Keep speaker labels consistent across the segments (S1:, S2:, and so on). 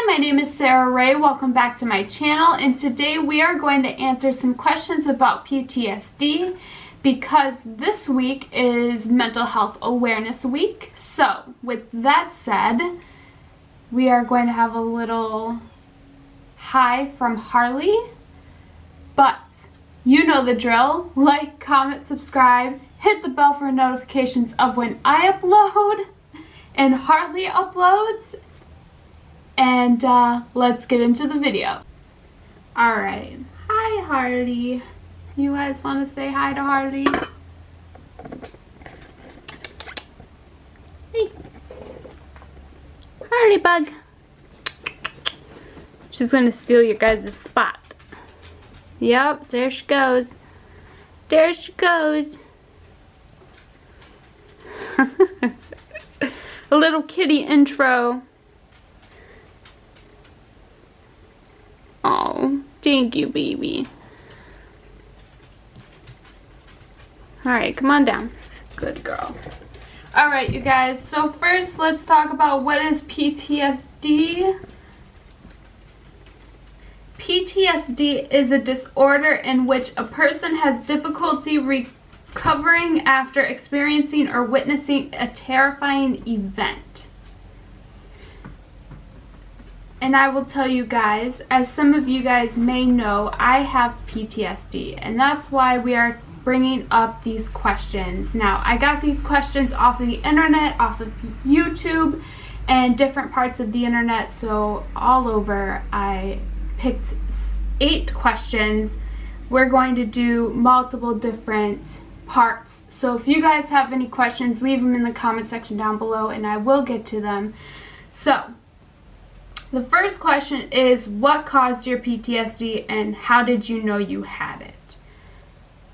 S1: my name is Sarah Rae. Welcome back to my channel, and today we are going to answer some questions about PTSD because this week is Mental Health Awareness Week. So with that said, we are going to have a little hi from Harley, but you know the drill. Like, comment, subscribe, hit the bell for notifications of when I upload and Harley uploads. And let's get into the video. Alright, hi Harley. You guys want to say hi to Harley? Hey. Harley bug. She's going to steal your guys' spot. Yep, there she goes. There she goes. A little kitty intro. Oh, thank you, baby. Alright, come on down. Good girl. Alright, you guys. So first, let's talk about what is PTSD. PTSD is a disorder in which a person has difficulty recovering after experiencing or witnessing a terrifying event. And I will tell you guys, as some of you guys may know, I have PTSD, and that's why we are bringing up these questions. Now, I got these questions off of the internet, off of YouTube, and different parts of the internet, so all over. I picked 8 questions. We're going to do multiple different parts. So if you guys have any questions, leave them in the comment section down below, and I will get to them. So the first question is, what caused your PTSD and how did you know you had it?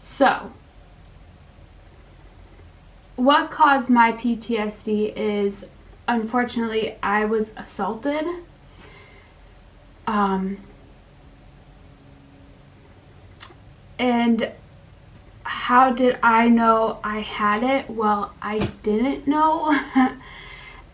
S1: So, what caused my PTSD is, unfortunately, I was assaulted. And how did I know I had it? Well, I didn't know.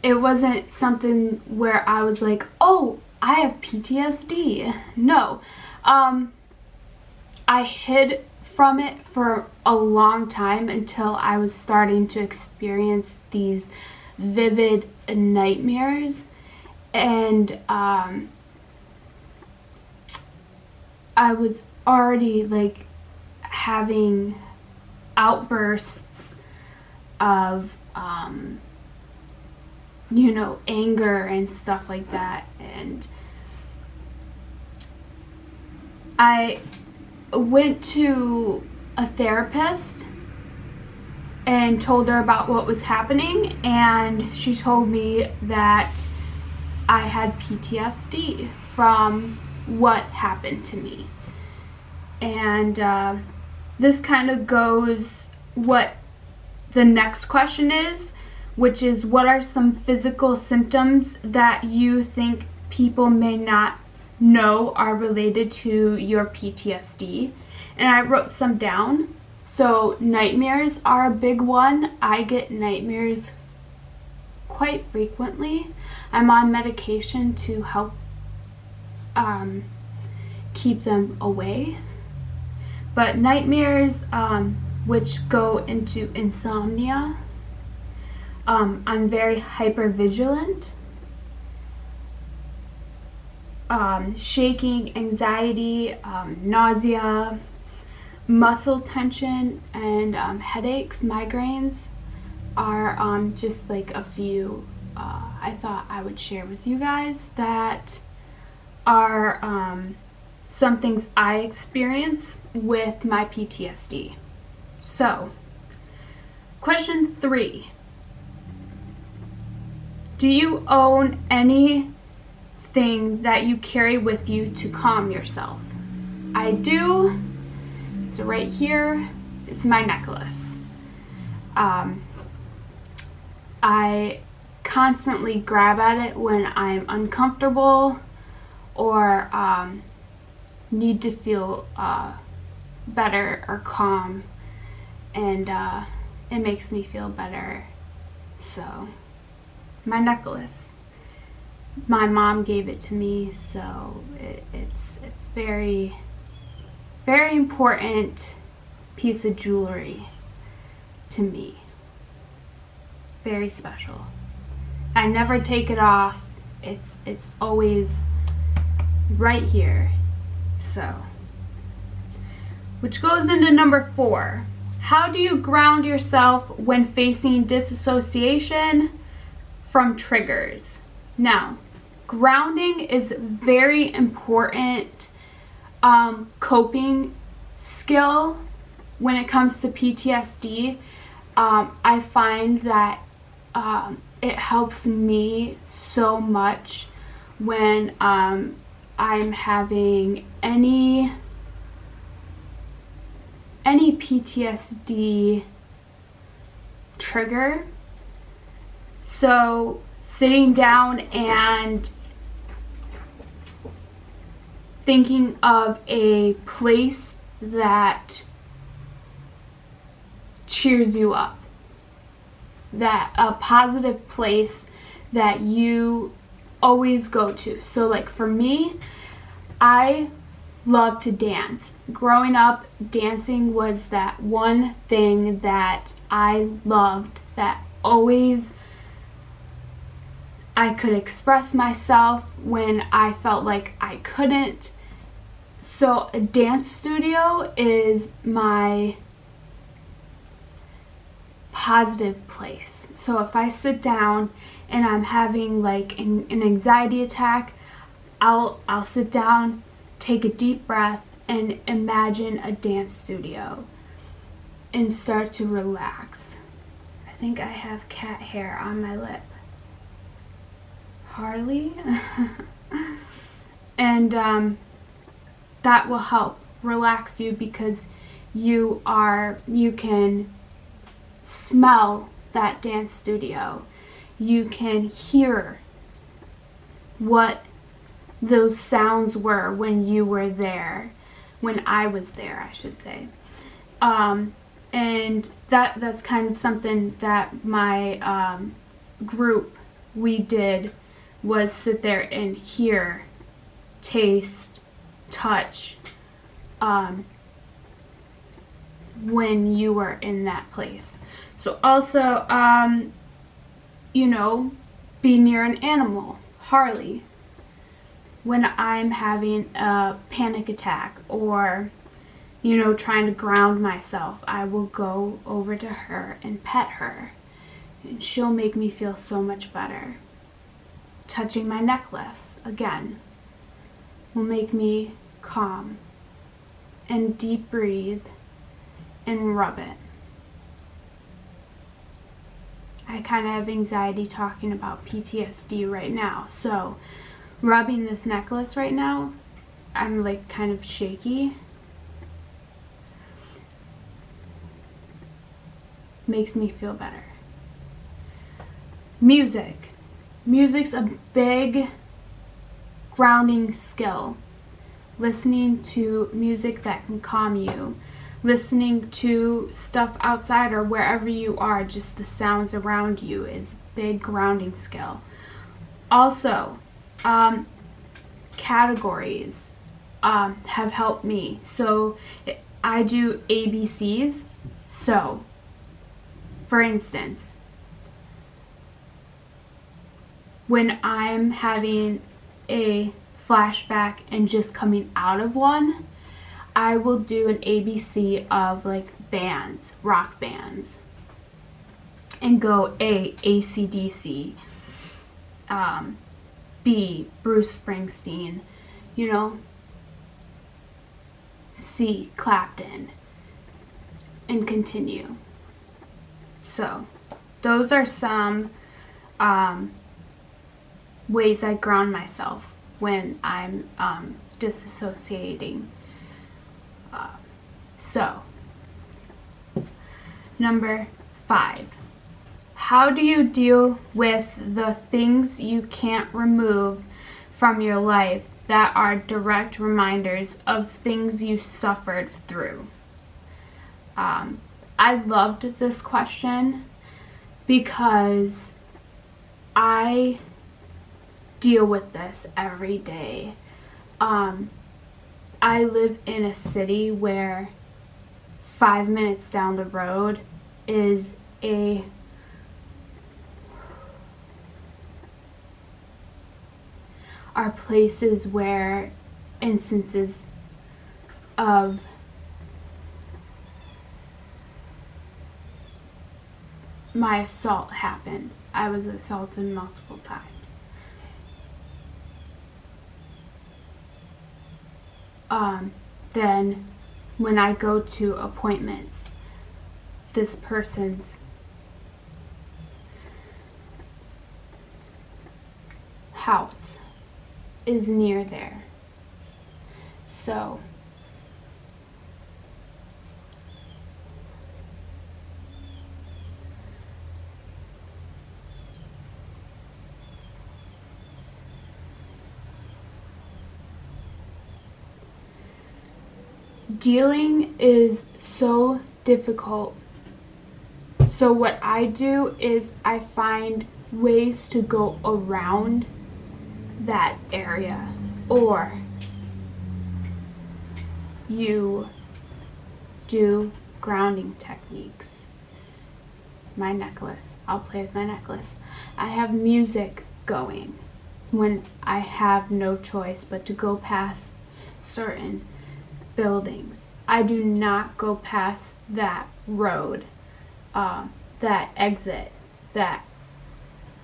S1: It wasn't something where I was like, oh, I have PTSD. No. I hid from it for a long time until I was starting to experience these vivid nightmares. And I was already like having outbursts of you know, anger and stuff like that. And I went to a therapist and told her about what was happening, and she told me that I had PTSD from what happened to me. And this kind of goes what the next question is, which is, what are some physical symptoms that you think people may not know are related to your PTSD? And I wrote some down. So nightmares are a big one. I get nightmares quite frequently. I'm on medication to help keep them away. But nightmares, which go into insomnia. I'm very hypervigilant. Shaking, anxiety, nausea, muscle tension, and headaches, migraines are just like a few I thought I would share with you guys that are some things I experience with my PTSD. So, question 3. Do you own anything that you carry with you to calm yourself? I do. It's right here. It's my necklace. I constantly grab at it when I'm uncomfortable or need to feel better or calm, and it makes me feel better. So, my necklace. My mom gave it to me, so it's very, very important piece of jewelry to me. Very special. I never take it off. It's always right here. So, which goes into number 4. How do you ground yourself when facing disassociation from triggers? Now, grounding is very important coping skill when it comes to PTSD. I find that it helps me so much when I'm having any PTSD trigger. So sitting down and thinking of a place that cheers you up, that a positive place that you always go to. So like for me, I love to dance. Growing up, dancing was that one thing that I loved, that always I could express myself when I felt like I couldn't. So a dance studio is my positive place. So if I sit down and I'm having like an anxiety attack, I'll sit down, take a deep breath, and imagine a dance studio and start to relax. I think I have cat hair on my lip. Harley. And that will help relax you because you can smell that dance studio. You can hear what those sounds were when you were there, when I was there, I should say. And that's kind of something that my group, we did, was sit there and hear, taste, touch, when you were in that place. So also, be near an animal. Harley. When I'm having a panic attack or, trying to ground myself, I will go over to her and pet her. And she'll make me feel so much better. Touching my necklace, again, will make me calm. And deep breathe and rub it. I kind of have anxiety talking about PTSD right now, so rubbing this necklace right now, I'm like kind of shaky. Makes me feel better. Music. Music's a big grounding skill. Listening to music that can calm you. Listening to stuff outside or wherever you are, just the sounds around you is a big grounding skill. Also, categories have helped me. So I do ABCs. So, for instance, when I'm having a flashback and just coming out of one, I will do an ABC of like bands, rock bands, and go A, AC/DC, B, Bruce Springsteen, C, Clapton, and continue. So those are some ways I ground myself when I'm disassociating. So, number 5. How do you deal with the things you can't remove from your life that are direct reminders of things you suffered through? I loved this question because I deal with this every day. I live in a city where 5 minutes down the road is are places where instances of my assault happened. I was assaulted multiple times. Then when I go to appointments, this person's house is near there. So dealing is so difficult. So what I do is I find ways to go around that area, or you do grounding techniques. My necklace, I'll play with my necklace. I have music going when I have no choice but to go past certain buildings. I do not go past that road, that exit that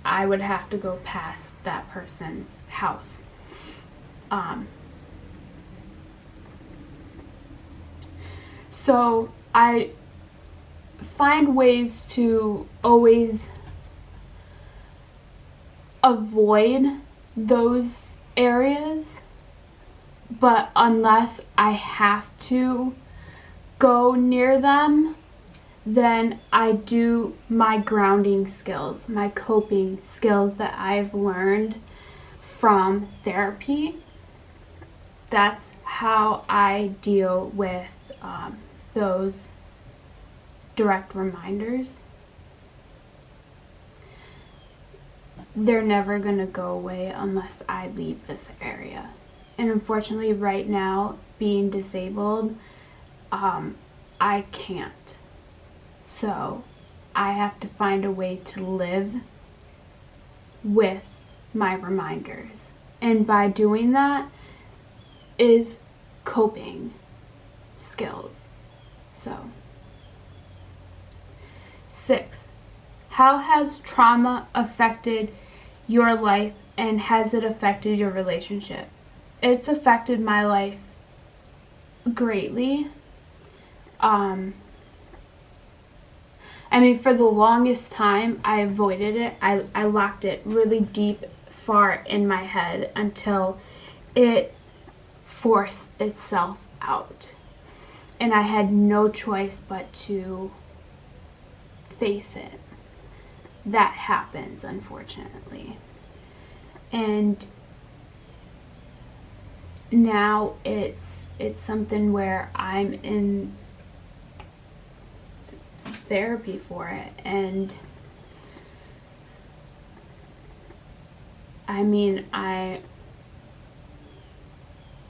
S1: I would have to go past that person's house. So I find ways to always avoid those areas, but unless I have to go near them, then I do my grounding skills, my coping skills that I've learned from therapy. That's how I deal with those direct reminders. They're never going to go away unless I leave this area. And unfortunately, right now, being disabled, I can't. So I have to find a way to live with my reminders. And by doing that is coping skills. So 6, how has trauma affected your life, and has it affected your relationship? It's affected my life greatly. I mean, for the longest time, I avoided it. I locked it really deep, far in my head until it forced itself out. And I had no choice but to face it. That happens, unfortunately. And now it's something where I'm in therapy for it, and I mean,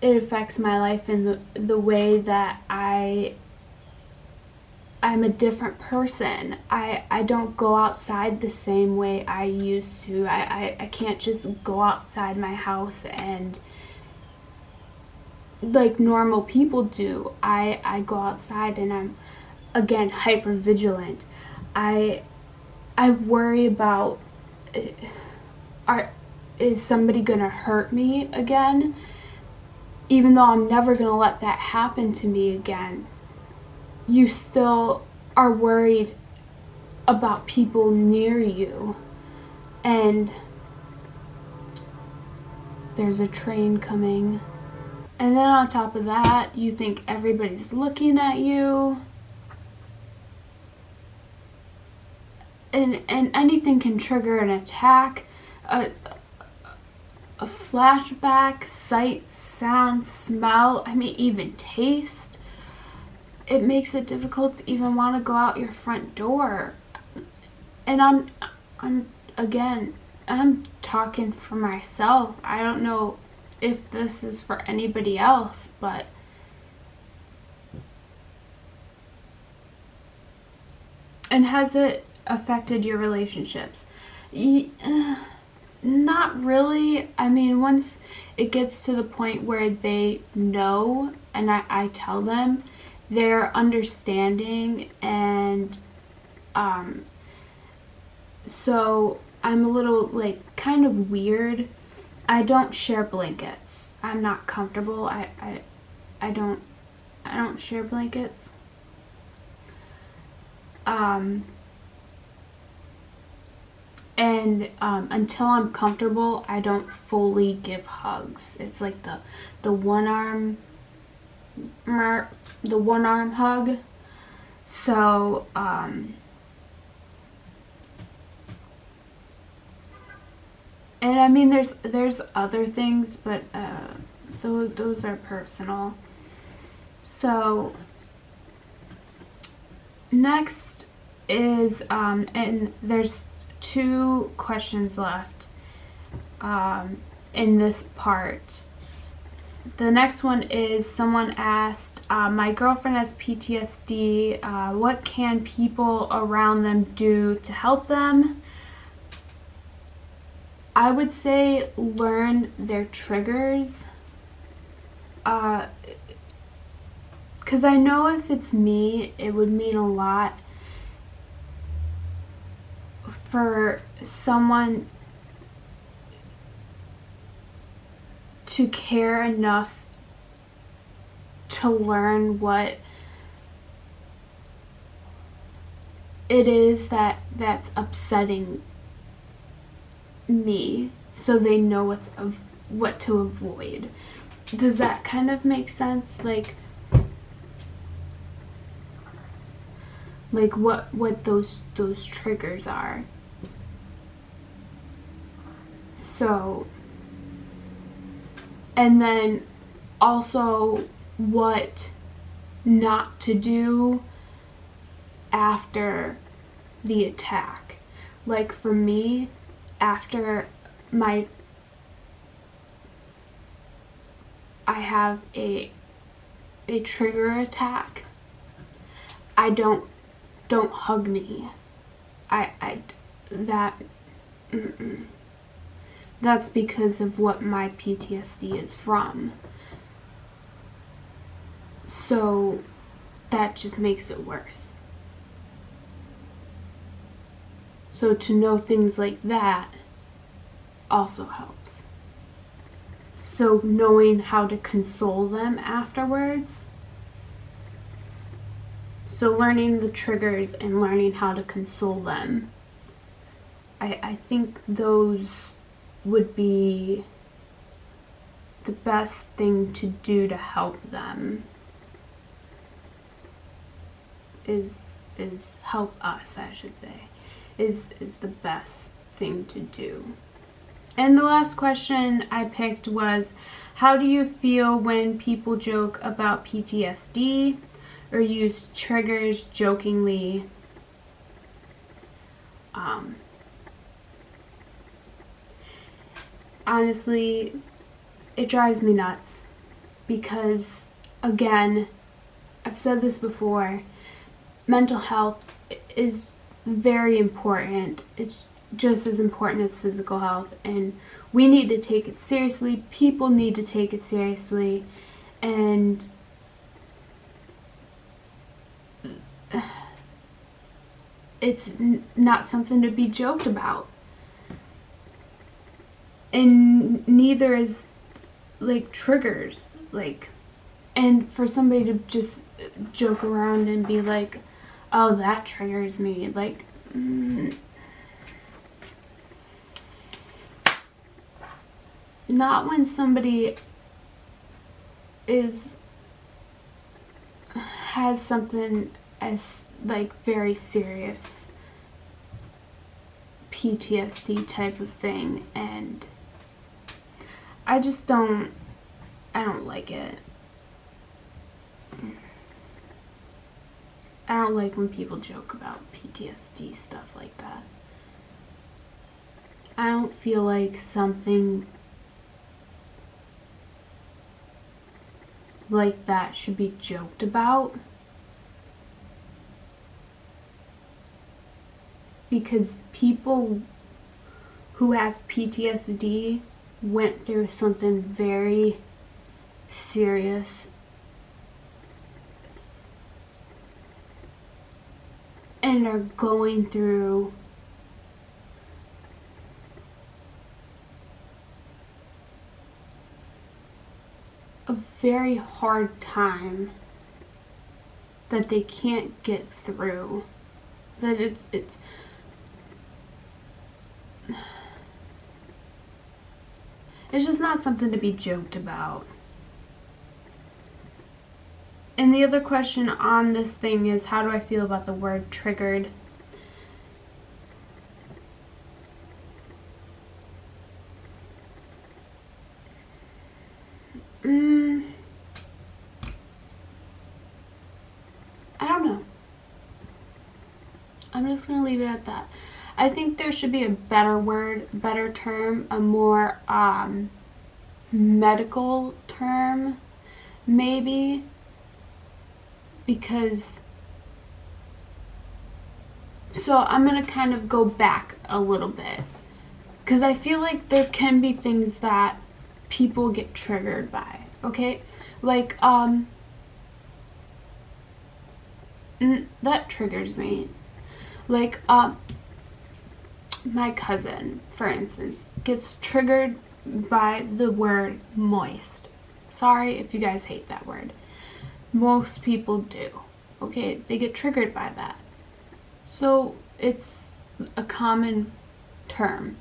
S1: it affects my life in the way that I'm a different person. I don't go outside the same way I used to. I can't just go outside my house and like normal people do. I go outside and I'm, again, hyper vigilant. I worry about, is somebody gonna hurt me again? Even though I'm never gonna let that happen to me again, you still are worried about people near you. And there's a train coming. And then on top of that, you think everybody's looking at you. And anything can trigger an attack, a flashback, sight, sound, smell, I mean even taste. It makes it difficult to even want to go out your front door. And I'm again, I'm talking for myself. I don't know if this is for anybody else, but and has it affected your relationships? Not really. I mean, once it gets to the point where they know and I tell them, they're understanding, and so I'm a little, like, kind of weird. I don't share blankets. I'm not comfortable. I don't share blankets. And until I'm comfortable, I don't fully give hugs. It's like the one arm hug. So and I mean, there's other things, but those are personal. So next is and there's 2 questions left in this part. The next one is, someone asked, my girlfriend has PTSD. What can people around them do to help them? I would say learn their triggers. Because I know if it's me, it would mean a lot for someone to care enough to learn what it is that's upsetting me, so they know what to avoid. Does that kind of make sense? Like what those triggers are. So, and then also what not to do after the attack. Like for me, after I have a trigger attack, I don't hug me. That's because of what my PTSD is from. So that just makes it worse. So to know things like that also helps. So knowing how to console them afterwards. So learning the triggers and learning how to console them. I think those would be the best thing to do to help them. Is help us, I should say. Is the best thing to do. And the last question I picked was, how do you feel when people joke about PTSD or use triggers jokingly? Honestly, it drives me nuts because, again, I've said this before, mental health is very important. It's just as important as physical health, and we need to take it seriously. People need to take it seriously, and it's not something to be joked about. And neither is like triggers, like, and for somebody to just joke around and be like, oh, that triggers me, like, not when somebody has something as like very serious PTSD type of thing, and I don't like it. I don't like when people joke about PTSD stuff like that. I don't feel like something like that should be joked about, because people who have PTSD went through something very serious, and are going through a very hard time that they can't get through. That it's just not something to be joked about. And the other question on this thing is, how do I feel about the word triggered? I don't know. I'm just going to leave it at that. I think there should be a better word, better term, a more medical term, maybe, because, so I'm going to kind of go back a little bit, because I feel like there can be things that people get triggered by, okay? Like, that triggers me. Like, my cousin, for instance, gets triggered by the word moist. Sorry if you guys hate that word. Most people do, okay? They get triggered by that. So it's a common term.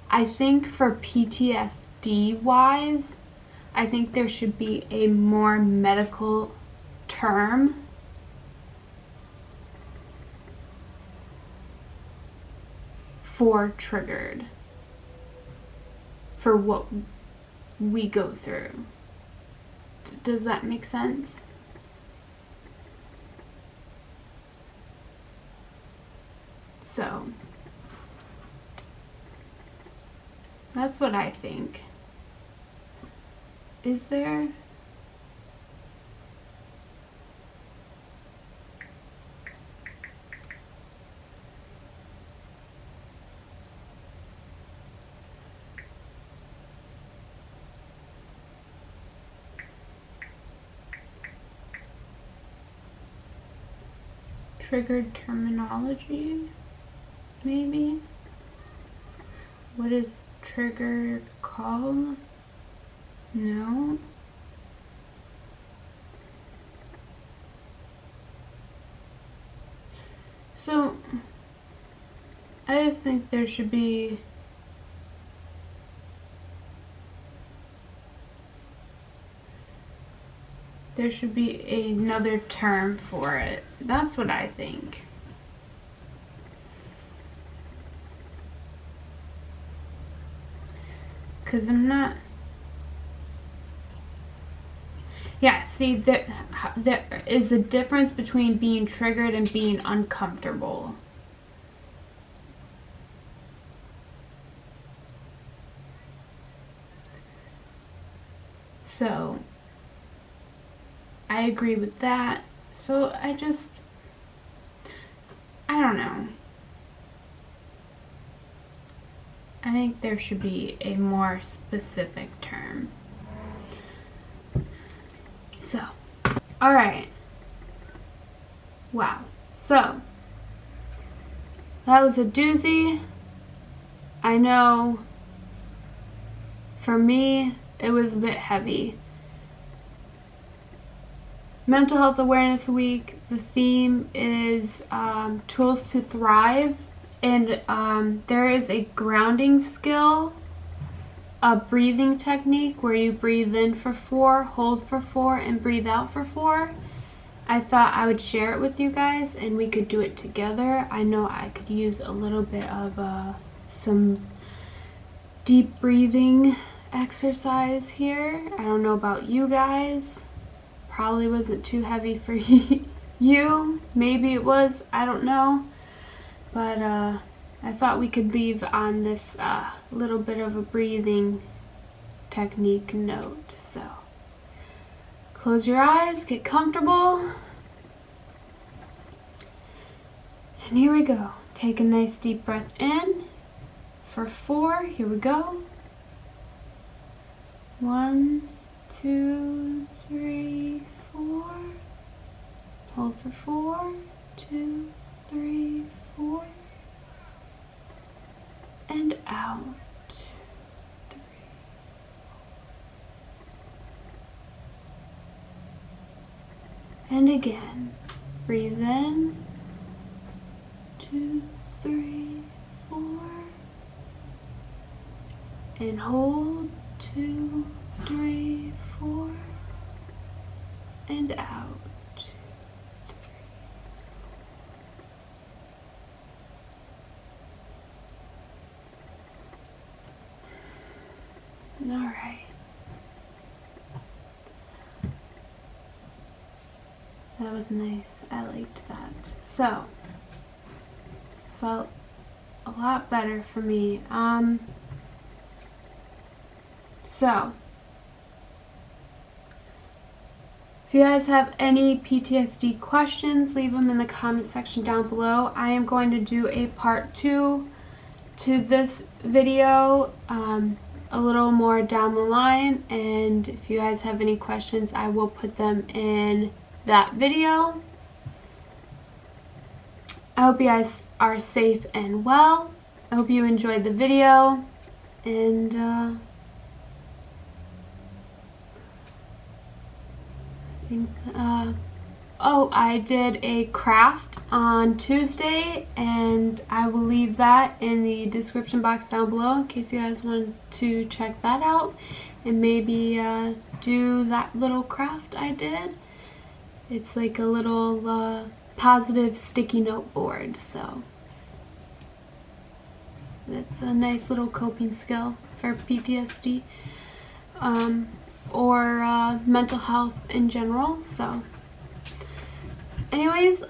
S1: I think for PTSD wise, I think there should be a more medical term for triggered, for what we go through. Does that make sense? So that's what I think. Is there? Triggered terminology, maybe? What is trigger called? No. So, I just think there should be another term for it. That's what I think. Because I'm not... Yeah, see, there is a difference between being triggered and being uncomfortable. So, I agree with that. So, I don't know. I think there should be a more specific term. So, alright. Wow. So, that was a doozy. I know, for me, it was a bit heavy. Mental Health Awareness Week, the theme is Tools to Thrive, and there is a grounding skill, a breathing technique where you breathe in for 4, hold for 4, and breathe out for 4. I thought I would share it with you guys and we could do it together. I know I could use a little bit of some deep breathing exercise here. I don't know about you guys. Probably wasn't too heavy for you. Maybe it was. I don't know. But I thought we could leave on this little bit of a breathing technique note. So close your eyes, get comfortable, and here we go. Take a nice deep breath in for 4. Here we go. 1, 2, 3, 4. Hold for 4, 2, 3, 4. And out. 3. And again. Breathe in. 2, 3, 4. And hold. 2, 3, 4. And out. All right. That was nice. I liked that. So, felt a lot better for me. So, if you guys have any PTSD questions, leave them in the comment section down below. I am going to do a part 2 to this video, a little more down the line, and if you guys have any questions, I will put them in that video. I hope you guys are safe and well. I hope you enjoyed the video, and I think I did a craft on Tuesday, and I will leave that in the description box down below in case you guys want to check that out and maybe do that little craft I did. It's like a little positive sticky note board, so that's a nice little coping skill for PTSD or mental health in general. So anyways,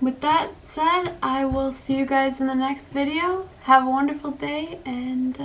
S1: with that said, I will see you guys in the next video. Have a wonderful day, and